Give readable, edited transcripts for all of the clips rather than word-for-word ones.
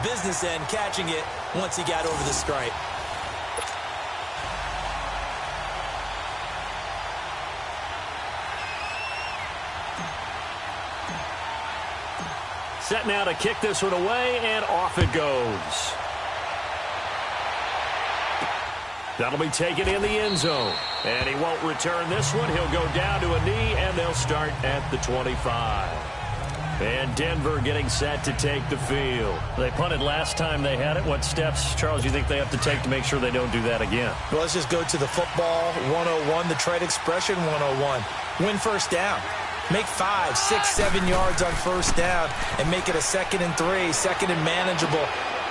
business end, catching it once he got over the stripe. Set now to kick this one away, and off it goes. That'll be taken in the end zone. And he won't return this one. He'll go down to a knee, and they'll start at the 25. And Denver getting set to take the field. They punted last time they had it. What steps, Charles, you think they have to take to make sure they don't do that again? Well, let's just go to the football 101, the trade expression 101. Win first down. Make 5, 6, 7 yards on first down and make it a 2nd and 3, 2nd and manageable.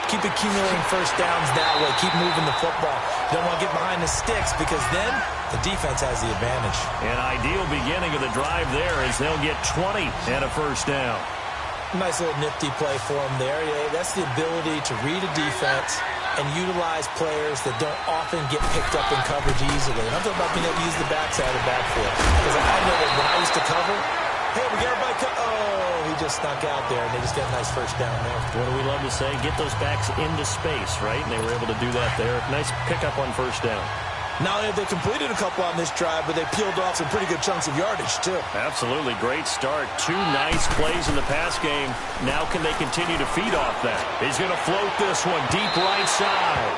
Keep accumulating first downs that way. Keep moving the football. You don't want to get behind the sticks because then the defense has the advantage. An ideal beginning of the drive there as they'll get 20 and a first down. Nice little nifty play for them there. Yeah, that's the ability to read a defense and utilize players that don't often get picked up in coverage easily. And I'm talking about being able to use the backside of the backfield. Because I know that when I used to cover, hey, we got everybody he just snuck out there, and they just got a nice first down there. What do we love to say? Get those backs into space, right? And they were able to do that there. Nice pickup on first down. Not only have they completed a couple on this drive, but they peeled off some pretty good chunks of yardage, too. Absolutely. Great start. 2 nice plays in the pass game. Now can they continue to feed off that? He's going to float this one deep right side.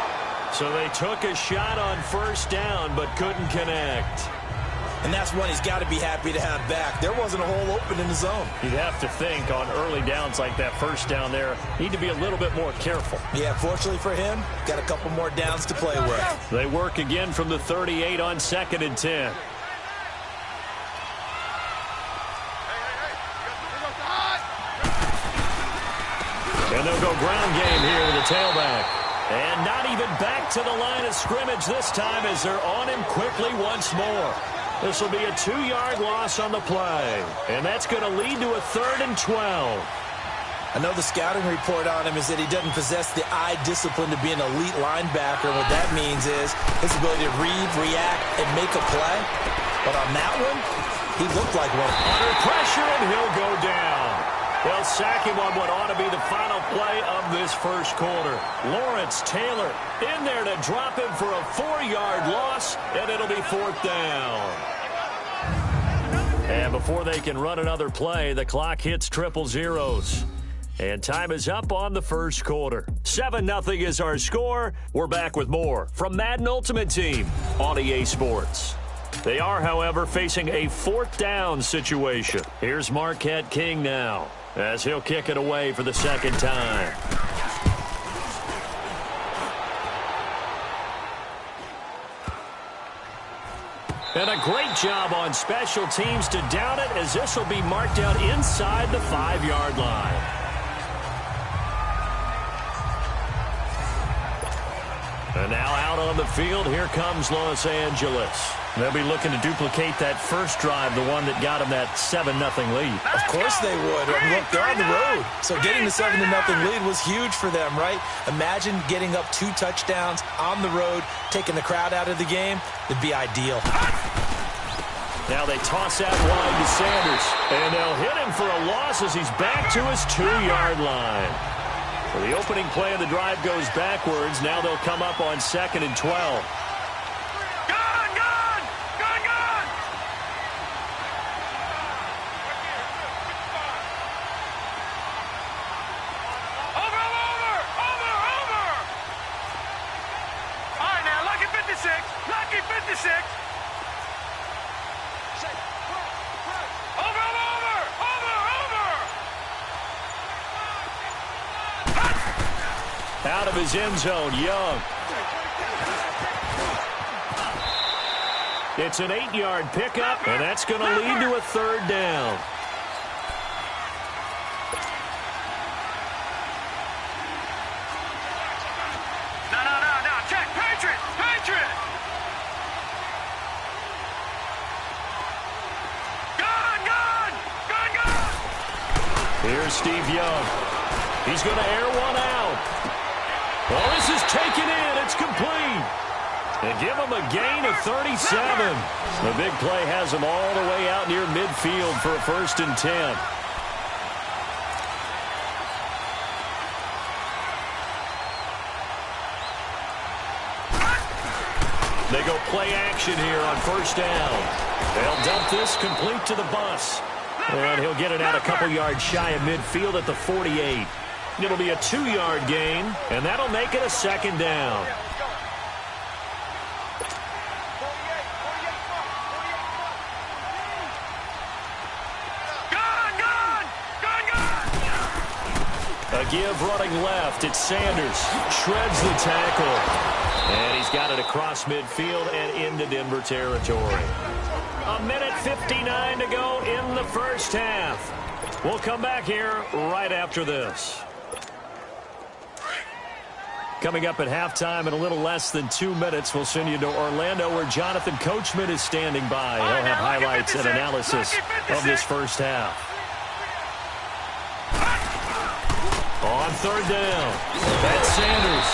So they took a shot on first down, but couldn't connect. And that's one he's got to be happy to have back. There wasn't a hole open in the zone. You'd have to think on early downs like that first down there, need to be a little bit more careful. Yeah, fortunately for him, got a couple more downs to play with. They work again from the 38 on 2nd and 10. And they'll go ground game here with the tailback. And not even back to the line of scrimmage this time as they're on him quickly once more. This will be a 2-yard loss on the play. And that's going to lead to a 3rd and 12. I know the scouting report on him is that he doesn't possess the eye discipline to be an elite linebacker. What that means is his ability to read, react, and make a play. But on that one, he looked like one. Under pressure, and he'll go down. They'll sack him on what ought to be the final play of this first quarter. Lawrence Taylor in there to drop him for a 4-yard loss, and it'll be 4th down. And before they can run another play, the clock hits triple zeros. And time is up on the first quarter. 7-0 is our score. We're back with more from Madden Ultimate Team on EA Sports. They are, however, facing a 4th down situation. Here's Marquette King now, as he'll kick it away for the 2nd time. And a great job on special teams to down it, as this will be marked out inside the 5-yard line. And now out on the field, here comes Los Angeles. They'll be looking to duplicate that first drive, the one that got them that 7-0 lead. Of course they would. Look, they're on the road. So getting the 7-0 lead was huge for them, right? Imagine getting up 2 touchdowns on the road, taking the crowd out of the game. It'd be ideal. Now they toss out wide to Sanders. And they'll hit him for a loss as he's back to his 2-yard line. So the opening play of the drive goes backwards. Now they'll come up on 2nd and 12. Out of his end zone, Young. It's an 8-yard pickup, and that's going to lead to a 3rd down. No. Check. Patriot. Gun. Here's Steve Young. He's going to air one out. Well, this is taken in. It's complete. And give him a gain of 37. The big play has him all the way out near midfield for a 1st and 10. They go play action here on first down. They'll dump this complete to the bus. And he'll get it out a couple yards shy of midfield at the 48. It'll be a 2-yard gain, and that'll make it a second down. A give running left. It's Sanders. Shreds the tackle. And he's got it across midfield and into Denver territory. 1:59 to go in the first half. We'll come back here right after this. Coming up at halftime in a little less than 2 minutes, we'll send you to Orlando where Jonathan Coachman is standing by. He'll have highlights and analysis of this first half. On third down, that's Sanders.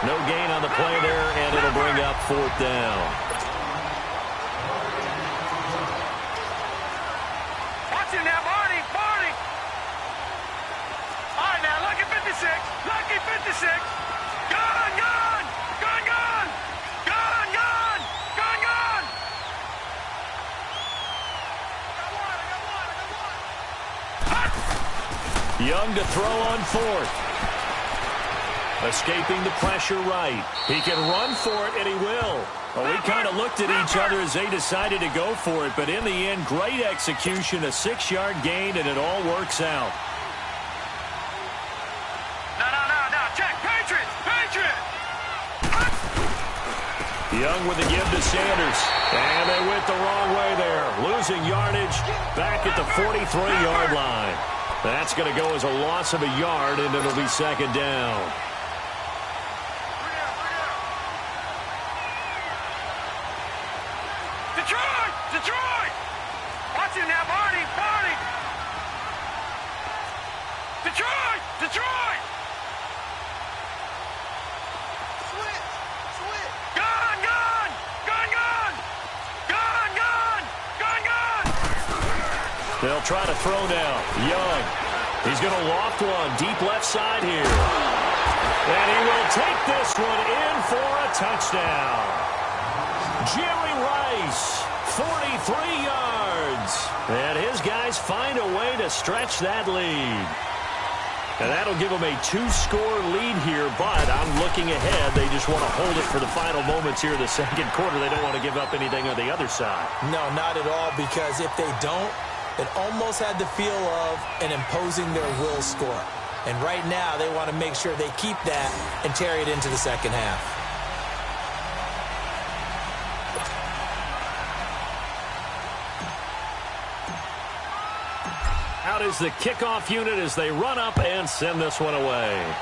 No gain on the play there, and it'll bring up fourth down. Watch it now, Barney. All right, now, lucky 56. Lucky 56. Gun. Young to throw on fourth. Escaping the pressure right. He can run for it, and he will. Well, we kind of looked at each other as they decided to go for it, but in the end, great execution, a 6-yard gain, and it all works out. No. Check. Patriot. Young with the give to Sanders. And they went the wrong way there. Losing yardage back at the 43-yard line. That's going to go as a loss of a yard, and it'll be second down. Detroit! Watch it now, Barney! Detroit! Switch! Gun! They'll try to throw now. Young. He's going to loft one deep left side here. And he will take this one in for a touchdown. Jerry Rice, 43 yards. And his guys find a way to stretch that lead. And that'll give them a 2-score lead here, but I'm looking ahead. They just want to hold it for the final moments here in the second quarter. They don't want to give up anything on the other side. No, not at all, because if they don't, it almost had the feel of an imposing their will score. And right now, they want to make sure they keep that and carry it into the second half. Out is the kickoff unit as they run up and send this one away.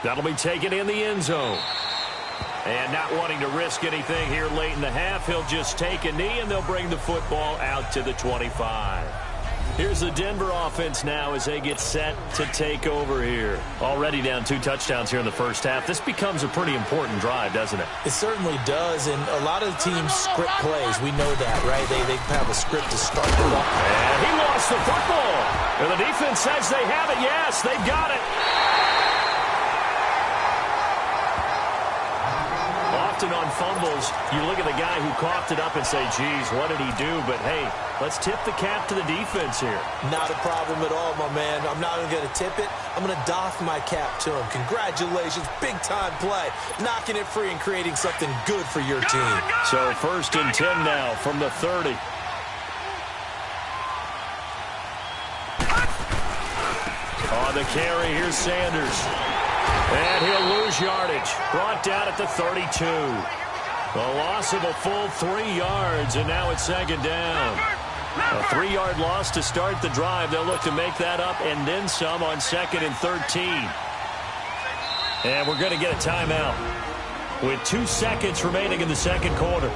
That'll be taken in the end zone. And not wanting to risk anything here late in the half, he'll just take a knee, and they'll bring the football out to the 25. Here's the Denver offense now as they get set to take over here. Already down 2 touchdowns here in the first half. This becomes a pretty important drive, doesn't it? It certainly does, and a lot of the teams script plays. We know that, right? They have a script to start it off. And he lost the football. And the defense says they have it. Yes, they've got it. Often on fumbles, you look at the guy who coughed it up and say, geez, what did he do? But, hey, let's tip the cap to the defense here. Not a problem at all, my man. I'm not even going to tip it. I'm going to doff my cap to him. Congratulations, big-time play. Knocking it free and creating something good for your team. So 1st and 10 now from the 30. On the carry, here's Sanders. And he'll lose yardage. Brought down at the 32. A loss of a full 3 yards, and now it's second down. A 3-yard loss to start the drive. They'll look to make that up and then some on 2nd and 13. And we're going to get a timeout with 2 seconds remaining in the second quarter.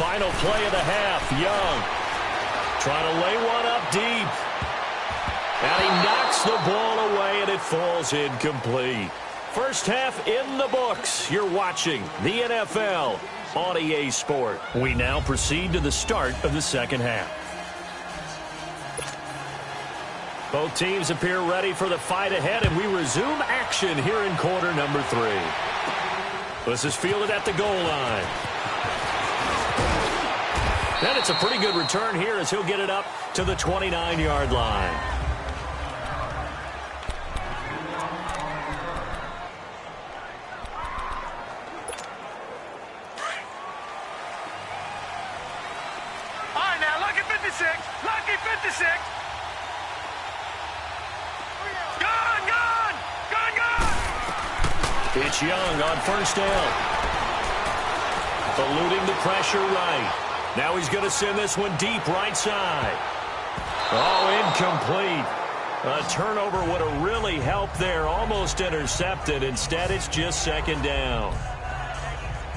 Final play of the half. Young trying to lay one up deep. And he knocks the ball away, and it falls incomplete. First half in the books. You're watching the NFL on EA Sport. We now proceed to the start of the second half. Both teams appear ready for the fight ahead, and we resume action here in quarter number 3. This is fielded at the goal line. And it's a pretty good return here as he'll get it up to the 29-yard line. All right, now, lucky 56. Lucky 56. It's Young on first down. Eluding the pressure right. Now he's going to send this one deep right side. Oh, incomplete. A turnover would have really helped there. Almost intercepted. Instead, it's just second down.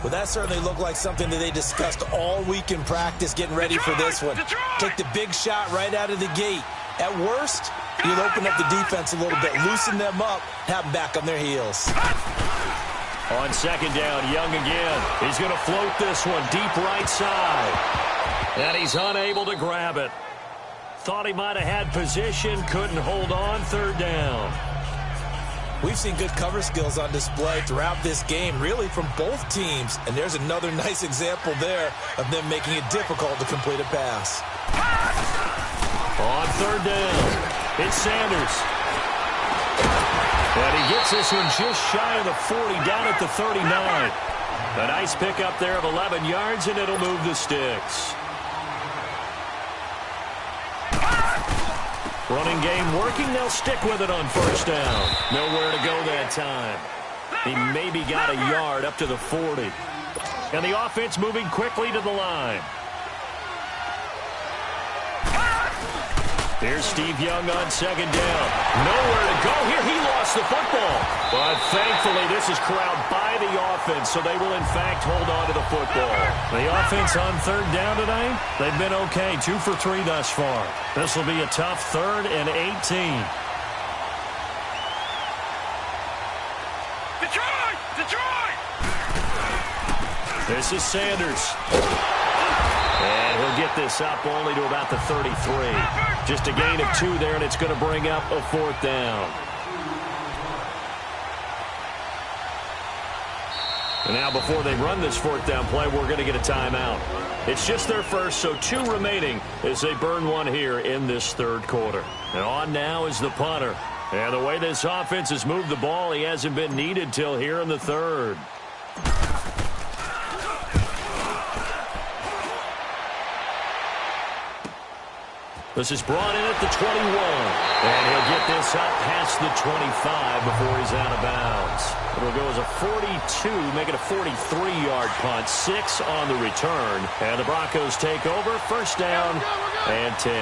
Well, that certainly looked like something that they discussed all week in practice, getting ready for this one. Take the big shot right out of the gate. At worst, you'll open up the defense a little bit, loosen them up, have them back on their heels. On second down, Young again. He's going to float this one deep right side. And he's unable to grab it. Thought he might have had position, couldn't hold on, third down. We've seen good cover skills on display throughout this game, really from both teams. And there's another nice example there of them making it difficult to complete a pass. On third down, it's Sanders. And he gets this one just shy of the 40, down at the 39. A nice pickup there of 11 yards, and it'll move the sticks. Running game working. They'll stick with it on first down. Nowhere to go that time. He maybe got a yard up to the 40. And the offense moving quickly to the line. Here's Steve Young on second down. Nowhere to go here. He lost the football. But thankfully, this is corralled by the offense, so they will, in fact, hold on to the football. The offense on third down tonight, they've been okay. 2 for 3 thus far. This will be a tough 3rd and 18. Detroit! This is Sanders. And he'll get this up only to about the 33. Just a gain of 2 there, and it's going to bring up a 4th down. And now before they run this 4th down play, we're going to get a timeout. It's just their first, so 2 remaining as they burn one here in this 3rd quarter. And on now is the punter. And the way this offense has moved the ball, he hasn't been needed till here in the 3rd. This is brought in at the 21. And he'll get this up past the 25 before he's out of bounds. It'll go as a 42, make it a 43-yard punt. 6 on the return. And the Broncos take over. First down and 10.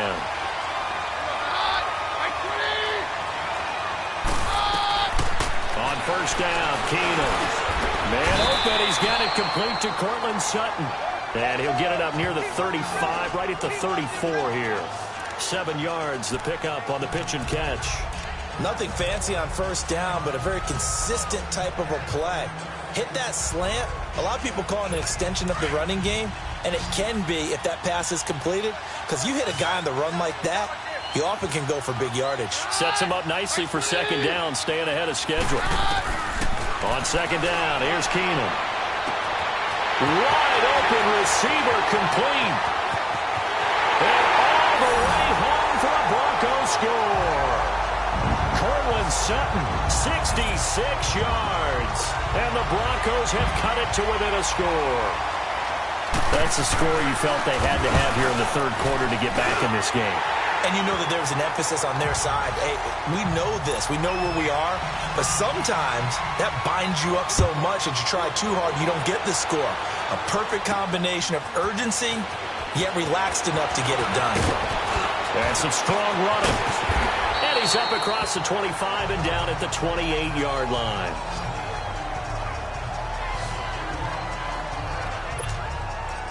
On first down, Keenum. Man open, he's got it complete to Cortland Sutton. And he'll get it up near the 35, right at the 34 here. 7 yards, the pickup on the pitch and catch. Nothing fancy on first down, but a very consistent type of a play. Hit that slant. A lot of people call it an extension of the running game, and it can be if that pass is completed, because you hit a guy on the run like that, he often can go for big yardage. Sets him up nicely for second down, staying ahead of schedule. On second down, here's Keenum. Wide open receiver, complete. And all the way home for a Broncos score. Cortland Sutton, 66 yards. And the Broncos have cut it to within a score. That's a score you felt they had to have here in the 3rd quarter to get back in this game. And you know that there was an emphasis on their side. Hey, we know this. We know where we are. But sometimes that binds you up so much that you try too hard, you don't get the score. A perfect combination of urgency, yet relaxed enough to get it done. And some strong running. And he's up across the 25 and down at the 28-yard line.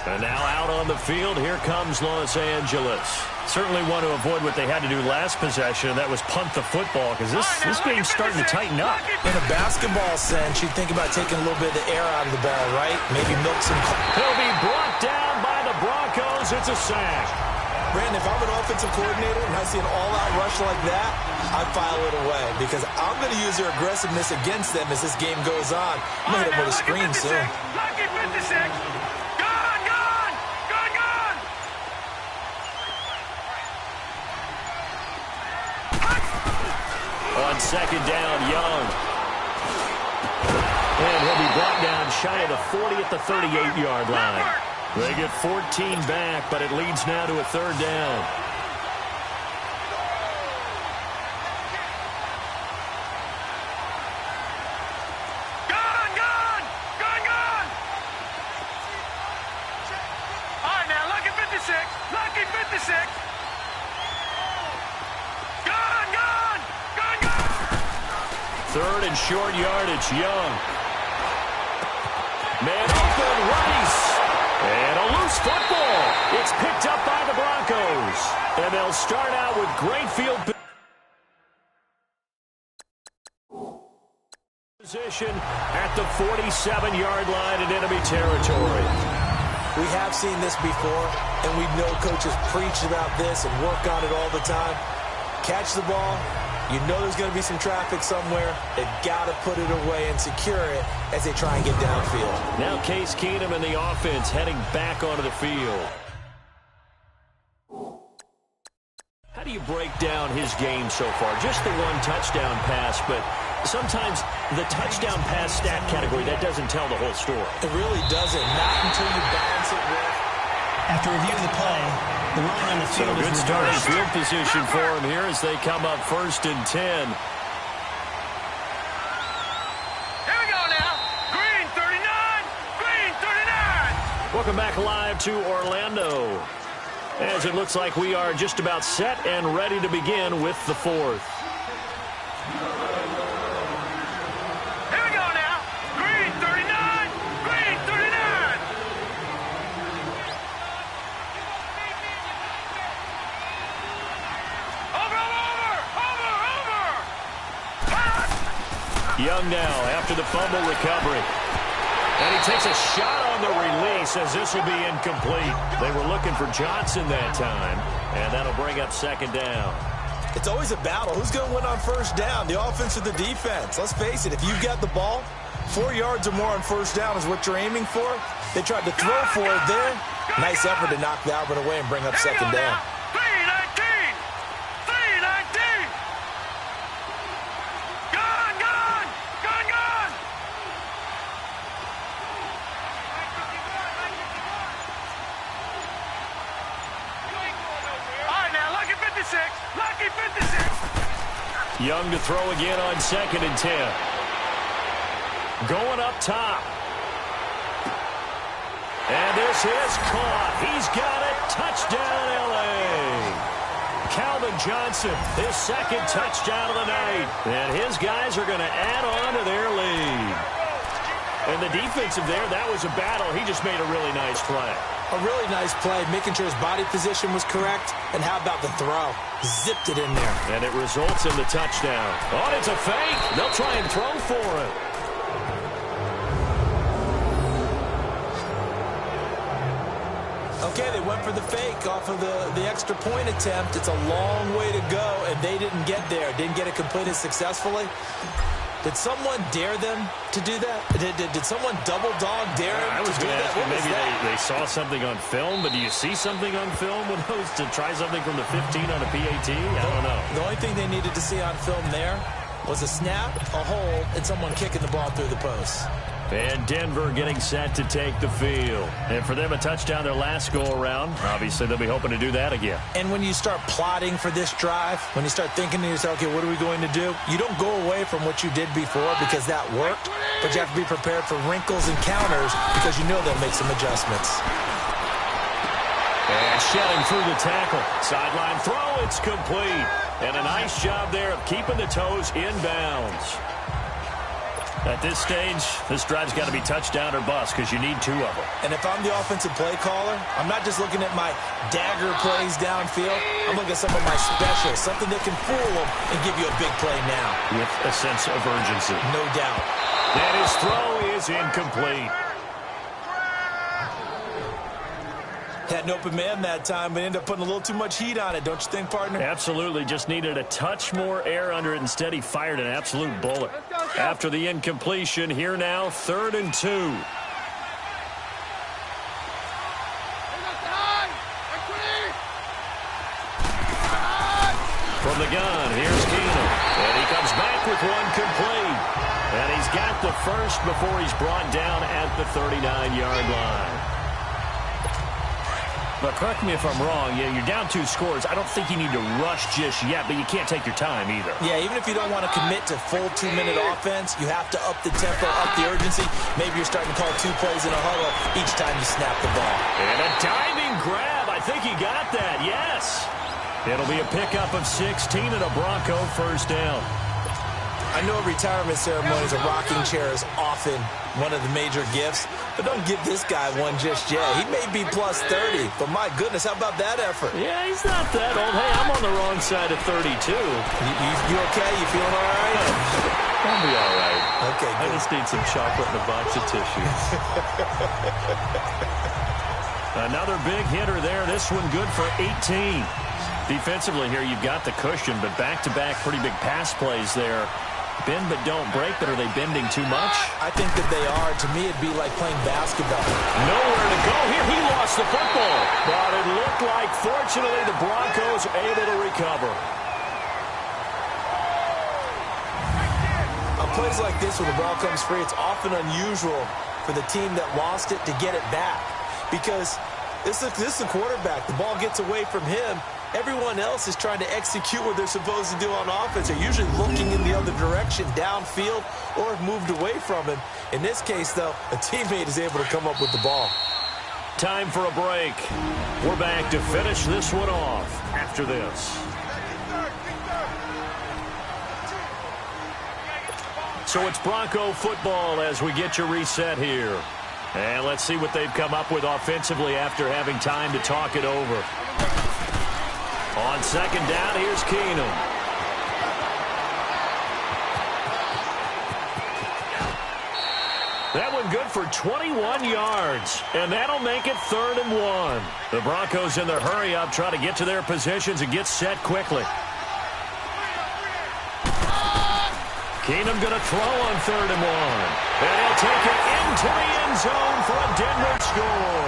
And now out on the field, here comes Los Angeles. Certainly want to avoid what they had to do last possession, and that was punt the football, because this game's starting to tighten up. In a basketball sense, you think about taking a little bit of the air out of the ball, right? Maybe milk some. He'll be brought down by the Broncos. It's a sack. Brandon, if I'm an offensive coordinator and I see an all-out rush like that, I file it away because I'm going to use their aggressiveness against them as this game goes on. I'm going to hit them with a screen soon. Lucky 56. Gone, gone, gone, gone. On second down, Young. And he'll be brought down shy of the 40 at the 38-yard line. They get 14 back, but it leads now to a third down. Gone, gone, gone, gone. All right, now, lucky 56. Lucky 56. Gone, gone, gone, gone. Third and short yardage, Young. Man open, Rice. And a loose football. It's picked up by the Broncos. And they'll start out with great field position at the 47-yard line in enemy territory. We have seen this before, and we know coaches preach about this and work on it all the time. Catch the ball. You know there's going to be some traffic somewhere. They've got to put it away and secure it as they try and get downfield. Now Case Keenum and the offense heading back onto the field. How do you break down his game so far? Just the one touchdown pass, but sometimes the touchdown pass stat category, that doesn't tell the whole story. It really doesn't. Not until you balance it with. After reviewing the play, the runner on the field So good is starting reversed. field position for him here as they come up 1st and 10. Here we go now. Green 39. Green 39. Welcome back live to Orlando. As it looks like we are just about set and ready to begin with the fourth. Here we go now. Green 39. Green 39. Over, over, over, over. Young now after the fumble recovery. And he takes a shot on the release as this will be incomplete. They were looking for Johnson that time, and that'll bring up second down. It's always a battle. Who's going to win on first down, the offense or the defense? Let's face it, if you've got the ball, 4 yards or more on first down is what you're aiming for. They tried to throw for it there. Nice effort to knock that one away and bring up second down. 319. 319. Gone, gone, gone, gone. All right, now, lucky 56. Lucky 56. Young to throw again on 2nd and 10. Going up top. And this is caught. He's got it. Touchdown, L.A. Calvin Johnson, his second touchdown of the night. And his guys are going to add on to their lead. And the defensive there, that was a battle. He just made a really nice play. A really nice play, making sure his body position was correct. And how about the throw? Zipped it in there. And it results in the touchdown. Oh, it's a fake. They'll try and throw for it. Okay, they went for the fake off of the extra point attempt. It's a long way to go, and they didn't get there. Didn't get it completed successfully. Did someone dare them to do that? Did someone double dog dare them to do that? Maybe they saw something on film, but do you see something on film with those to try something from the 15 on a PAT? I don't know. The only thing they needed to see on film there was a snap, a hold, and someone kicking the ball through the post. And Denver getting set to take the field. And for them, a touchdown their last go-around. Obviously, they'll be hoping to do that again. And when you start plotting for this drive, when you start thinking to yourself, okay, what are we going to do? You don't go away from what you did before because that worked, but you have to be prepared for wrinkles and counters because you know they'll make some adjustments. And shedding through the tackle. Sideline throw, it's complete. And a nice job there of keeping the toes in bounds. At this stage, this drive's got to be touchdown or bust because you need 2 of them. And if I'm the offensive play caller, I'm not just looking at my dagger plays downfield. I'm looking at some of my specials, something that can fool them and give you a big play now. With a sense of urgency. No doubt. And his throw is incomplete. Had an open man that time, but ended up putting a little too much heat on it, don't you think, partner? Absolutely. Just needed a touch more air under it. Instead, he fired an absolute bullet. After the incompletion, here now, 3rd and 2. From the gun, here's Keenum. And he comes back with one complete. And he's got the first before he's brought down at the 39-yard line. But correct me if I'm wrong, you're down 2 scores. I don't think you need to rush just yet, but you can't take your time either. Yeah, even if you don't want to commit to full 2-minute offense, you have to up the tempo, up the urgency. Maybe you're starting to call 2 plays in a huddle each time you snap the ball. And a diving grab. I think he got that, yes. It'll be a pickup of 16 and a Bronco first down. I know retirement ceremonies, a rocking chair is often one of the major gifts, but don't give this guy one just yet. He may be plus 30, but my goodness, how about that effort? Yeah, he's not that old. Hey, I'm on the wrong side of 32. You okay? You feeling all right? I'll be all right. Okay, good. I just need some chocolate and a box of tissues. Another big hitter there. This one good for 18. Defensively here, you've got the cushion, but back-to-back pretty big pass plays there. Bend but don't break, but are they bending too much? I think that they are. To me, it'd be like playing basketball. Nowhere to go here. He lost the football. But it looked like, fortunately, the Broncos able to recover. On plays like this, when the ball comes free, it's often unusual for the team that lost it to get it back. Because this is the quarterback. The ball gets away from him. Everyone else is trying to execute what they're supposed to do on offense. They're usually looking in the other direction, downfield, or have moved away from him. In this case, though, a teammate is able to come up with the ball. Time for a break. We're back to finish this one off after this. So it's Bronco football as we get you reset here. And let's see what they've come up with offensively after having time to talk it over. On 2nd down, here's Keenum. That one good for 21 yards, and that'll make it 3rd and 1. The Broncos in the hurry-up try to get to their positions and get set quickly. Keenum going to throw on 3rd and 1. And he'll take it into the end zone for a Denver score.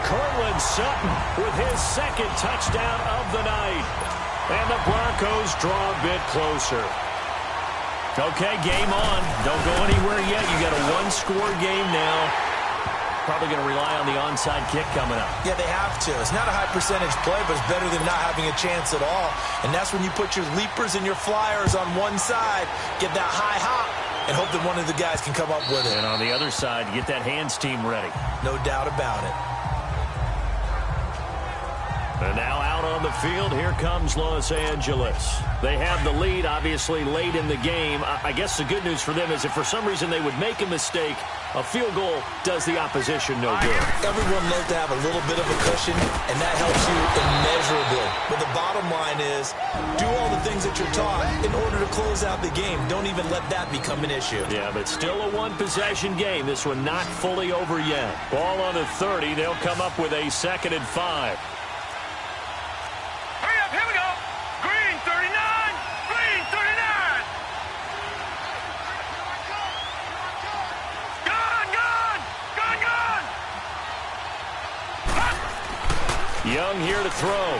Cortland Sutton with his 2nd touchdown of the night. And the Broncos draw a bit closer. Okay, game on. Don't go anywhere yet. You got a 1-score game now. Probably going to rely on the onside kick coming up. Yeah, they have to. It's not a high percentage play, but it's better than not having a chance at all. And that's when you put your leapers and your flyers on one side, get that high hop, and hope that one of the guys can come up with it. And on the other side, get that hands team ready. No doubt about it. And now out on the field, here comes Los Angeles. They have the lead, obviously, late in the game. I guess the good news for them is if for some reason they would make a mistake, a field goal does the opposition no good. Everyone loves to have a little bit of a cushion, and that helps you immeasurably. But the bottom line is, do all the things that you're taught in order to close out the game. Don't even let that become an issue. Yeah, but still a one-possession game. This one not fully over yet. Ball on the 30. They'll come up with a 2nd and 5. Here we go. Green 39. Green 39. Gone, gone. Gone, gone. Young here to throw.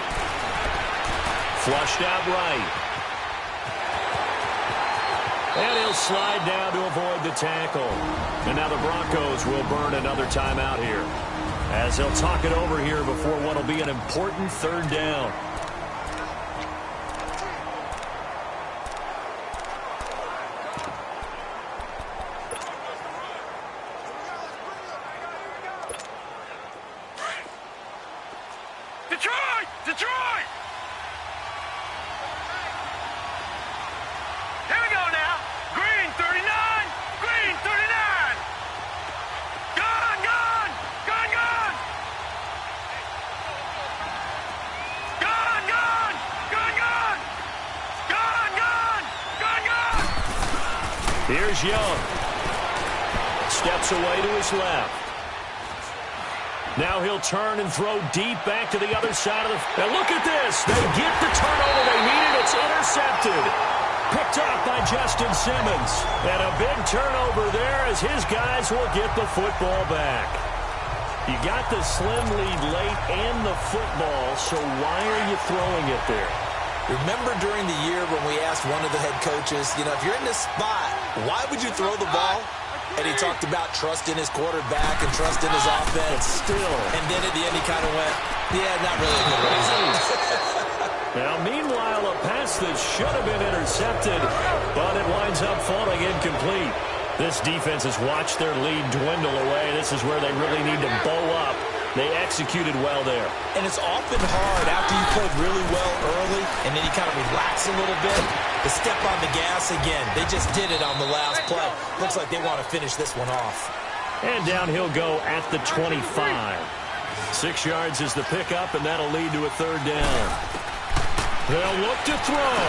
Flushed out right. And he'll slide down to avoid the tackle. And now the Broncos will burn another timeout here, as they'll talk it over here before what will be an important 3rd down. Detroit! Detroit! Here we go now. Green 39. Here's Young. Steps away to his left. Now he'll turn and throw deep back to the other side of the... Now look at this. They get the turnover they needed. It's intercepted. Picked off by Justin Simmons. And a big turnover there as his guys will get the football back. You got the slim lead late and the football, so why are you throwing it there? Remember during the year when we asked one of the head coaches, you know, if you're in this spot, why would you throw the ball? And he talked about trust in his quarterback and trust in his offense. Still. And then at the end he kind of went, yeah, not really a good reason. Now, meanwhile, a pass that should have been intercepted, but it winds up falling incomplete. This defense has watched their lead dwindle away. This is where they really need to bow up. They executed well there. And it's often hard after you played really well early and then you kind of relax a little bit to step on the gas again. They just did it on the last play. Looks like they want to finish this one off. And down he'll go at the 25. 6 yards is the pickup, and that'll lead to a third down. They'll look to throw.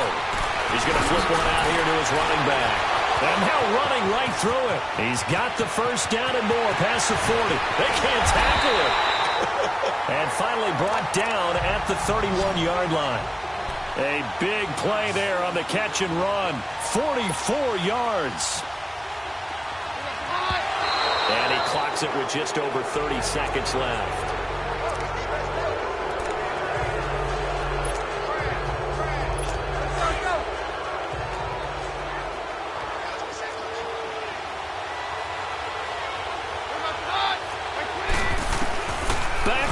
He's going to flip one out here to his running back. And now running right through it. He's got the first down and more past the 40. They can't tackle it. And finally brought down at the 31-yard line. A big play there on the catch and run. 44 yards. And he clocks it with just over 30 seconds left.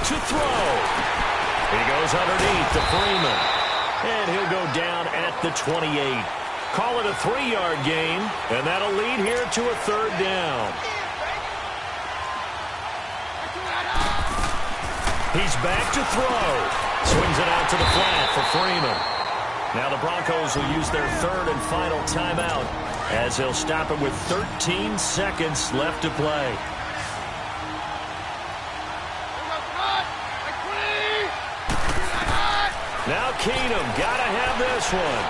To throw. He goes underneath to Freeman. And he'll go down at the 28. Call it a 3-yard gain, and that'll lead here to a third down. He's back to throw. Swings it out to the flat for Freeman. Now the Broncos will use their third and final timeout as they'll stop it with 13 seconds left to play. Now Keenum, got to have this one.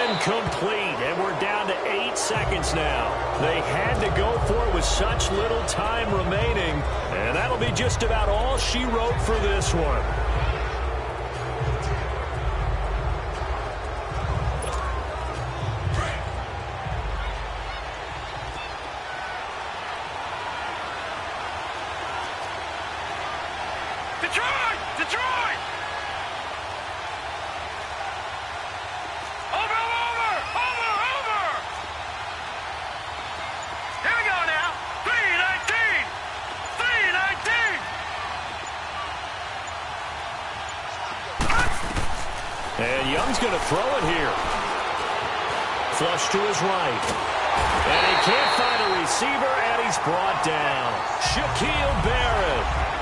Incomplete, and we're down to 8 seconds now. They had to go for it with such little time remaining, and that'll be just about all she wrote for this one. Detroit! Detroit! Over! Here we go now. 3:19! 3:19! And Young's going to throw it here. Flush to his right. And he can't find a receiver, and he's brought down. Shaquille Barrett.